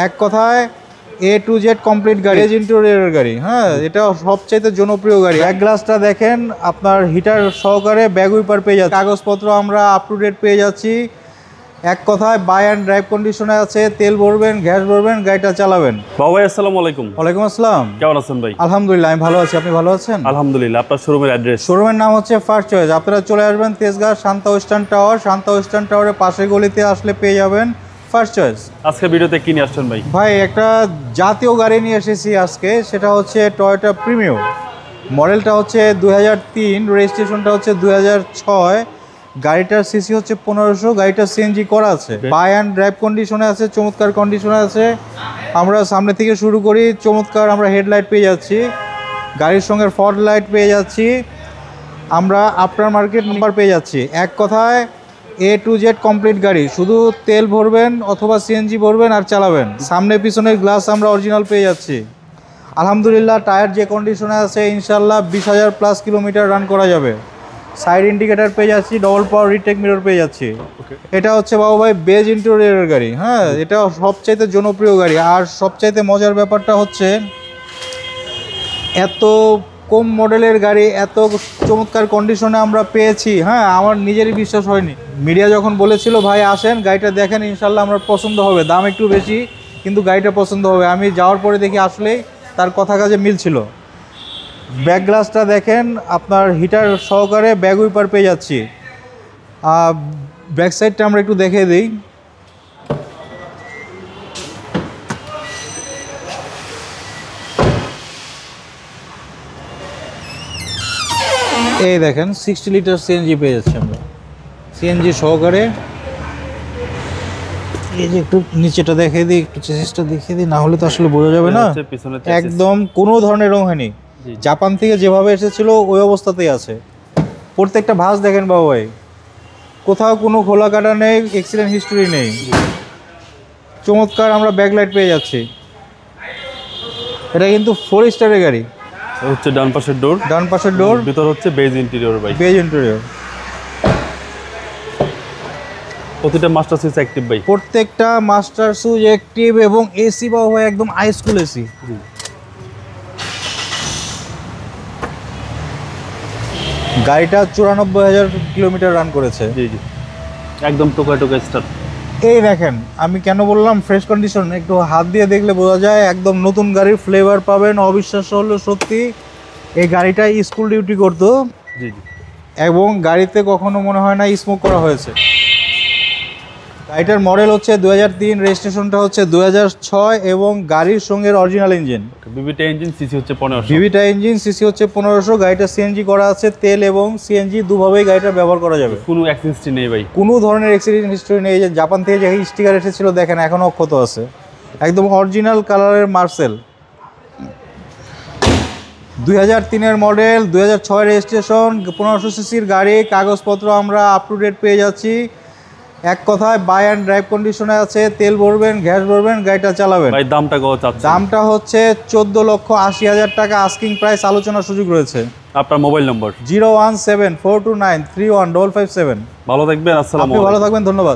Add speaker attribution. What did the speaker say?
Speaker 1: এক কথায় A to Z complete গাড়ি, বেজ ইন্টেরিয়রের গাড়ি। হ্যাঁ, এটা সবচাইতে জনপ্রিয় গাড়ি। ব্যাক গ্লাসটা দেখেন, আপনার হিটার সহকারে ব্যাগ উইপার পেয়ে যাচ্ছে, কাগজপত্র আমরা আপ টু ডেট পেয়ে যাচ্ছি। এক কথায় বাই অ্যান্ড ড্রাইভ কন্ডিশনে আছে। তেল ভরবেন, গ্যাস ভরবেন, গাড়িটা চালাবেন।
Speaker 2: ভাই আসসালামু আলাইকুম।
Speaker 1: ওয়ালাইকুম আসসালাম।
Speaker 2: কেমন আছেন ভাই?
Speaker 1: আলহামদুলিল্লাহ, আমি ভালো আছি। আপনি ভালো আছেন?
Speaker 2: আলহামদুলিল্লাহ। আপনার শোরুমের অ্যাড্রেস?
Speaker 1: শোরুমের নাম হচ্ছে ফার্স্ট চয়েস। আপনারা চলে আসবেন Tejgaon Shanta western tower. Shanta western টাওয়ারের পাশের গলিতে আসলে পেয়ে যাবেন ফার্স্ট চয়েস।
Speaker 2: আজকে ভিডিওতে কি নিয়ে আসছেন ভাই?
Speaker 1: ভাই, একটা জাতীয় গাড়ি নিয়ে এসেছি আজকে। সেটা হচ্ছে টয়োটা প্রিমিও। মডেলটা হচ্ছে 2003, রেজিস্ট্রেশনটা হচ্ছে 2006। গাড়িটার সিসি হচ্ছে 1500। গাড়িটা সিএনজি করা আছে, বাই অ্যান্ড ড্রাইভ কন্ডিশনে আছে, চমৎকার কন্ডিশনে আছে। আমরা সামনে থেকে শুরু করি। চমৎকার আমরা হেডলাইট পেয়ে যাচ্ছি, গাড়ির সঙ্গে ফগ লাইট পেয়ে যাচ্ছি, আমরা আফটার মার্কেট নাম্বার পেয়ে যাচ্ছি। এক কথায় A to Z কমপ্লিট গাড়ি। শুধু তেল ভরবেন অথবা সিএনজি ভরবেন আর চালাবেন। সামনে পিছনের গ্লাস আমরা অরিজিনাল পেয়ে যাচ্ছি। আলহামদুলিল্লাহ, টায়ার যে কন্ডিশনে আছে, ইনশাল্লাহ 20,000 প্লাস কিলোমিটার রান করা যাবে। সাইড ইন্ডিকেটার পেয়ে যাচ্ছি, ডবল পাওয়ার রিটেক মিরর পেয়ে যাচ্ছি। এটা হচ্ছে বাবু ভাই বেজ ইন্টেরিয়রের গাড়ি। হ্যাঁ, এটা সবচাইতে জনপ্রিয় গাড়ি। আর সবচাইতে মজার ব্যাপারটা হচ্ছে, এত কম মডেলের গাড়ি এত চমৎকার কন্ডিশনে আমরা পেয়েছি। হ্যাঁ, আমার নিজেরই বিশ্বাস হয়নি। মিডিয়া যখন বলেছিল ভাই আসেন গাড়িটা দেখেন, ইনশাল্লাহ আমার পছন্দ হবে, দাম একটু বেশি কিন্তু গাড়িটা পছন্দ হবে। আমি যাওয়ার পরে দেখি আসলেই তার কথা কাজে মিল ছিল। ব্যাক গ্লাসটা দেখেন, আপনার হিটার সহকারে ব্যাগ উইপার পেয়ে যাচ্ছি। ব্যাক সাইডটা আমরা একটু দেখে দিই। এই দেখেন 60 লিটার সিএনজি পেয়ে যাচ্ছি আমরা, সিএনজি সহকারে। এই যে একটু নিচেটা দেখিয়ে দিই, একটু চেসিসটা দেখিয়ে দিই, না হলে তো আসলে বোঝা যাবে না। একদম কোনো ধরনের রং হয়নি, জাপান থেকে যেভাবে এসেছিল ওই অবস্থাতেই আছে। প্রত্যেকটা ভাঁজ দেখেন বাবু ভাই, কোথাও কোনো খোলা কাটা নেই, অ্যাক্সিডেন্ট হিস্টোরি নেই। চমৎকার আমরা ব্যাকলাইট পেয়ে যাচ্ছি। এটা কিন্তু 4 স্টারের গাড়ি।
Speaker 2: হচ্ছে ডান পাশের ডোর, ভিতর হচ্ছে বেজ ইন্টেরিয়র ভাই,
Speaker 1: বেজ ইন্টেরিয়র।
Speaker 2: প্রতিটা মাস্টার সুইচ অ্যাক্টিভ ভাই,
Speaker 1: প্রত্যেকটা মাস্টার সুইচ অ্যাক্টিভ এবং এসি বাবু ভাই একদম হাইস্কুল এসি। গাড়িটা 94,000 কিলোমিটার রান করেছে।
Speaker 2: জি জি, একদম টোকা স্টার্ট।
Speaker 1: এই দেখেন, আমি কেন বললাম ফ্রেশ কন্ডিশন, একটু হাত দিয়ে দেখলে বোঝা যায় একদম নতুন গাড়ির ফ্লেভার পাবেন। অবিশ্বাস্য হলো সত্যি, এই গাড়িটা স্কুল ডিউটি করতো।
Speaker 2: জি জি,
Speaker 1: এবং গাড়িতে কখনো মনে হয় না স্মোক করা হয়েছে। গাড়িটার মডেল হচ্ছে 2003, রেজিস্ট্রেশনটা হচ্ছে 2006 এবং গাড়ির সঙ্গে অরিজিনাল ইঞ্জিন।
Speaker 2: ভিভিটা ইঞ্জিন, সিসি হচ্ছে 1500।
Speaker 1: ভিভিটা ইঞ্জিন, সিসি হচ্ছে 1500। গাড়িটা সিএনজি করা আছে, তেল এবং সিএনজি দুভাবেই গাড়িটা ব্যবহার করা যাবে।
Speaker 2: কোনো অ্যাক্সিডেন্ট হিস্ট্রি নেই ভাই,
Speaker 1: কোনো ধরনের অ্যাক্সিডেন্ট হিস্ট্রি নেই। যে জাপান থেকে যে স্টিকার এসেছিল দেখেন এখনও অক্ষত আছে, একদম অরিজিনাল কালারের মার্সেল। 2003-এর মডেল, 2006 রেজিস্ট্রেশন, 1500 সিসির গাড়ি। কাগজপত্র আমরা আপ টু ডেট পেয়ে যাচ্ছি। এক কথায় বাই অ্যান্ড ড্রাইভ কন্ডিশনে আছে। তেল ভরবেন, গ্যাস ভরবেন, গাড়িটা চালাবেন।
Speaker 2: ভাই দামটা কত চাচ্ছেন?
Speaker 1: দামটা হচ্ছে 14,80,000 টাকা। আস্কিং প্রাইস, আলোচনার সুযোগ রয়েছে।
Speaker 2: আপনার মোবাইল নম্বর?
Speaker 1: 01742931557।
Speaker 2: ভালো থাকবেন, আসসালামু আলাইকুম।
Speaker 1: আপনি ভালো থাকবেন, ধন্যবাদ।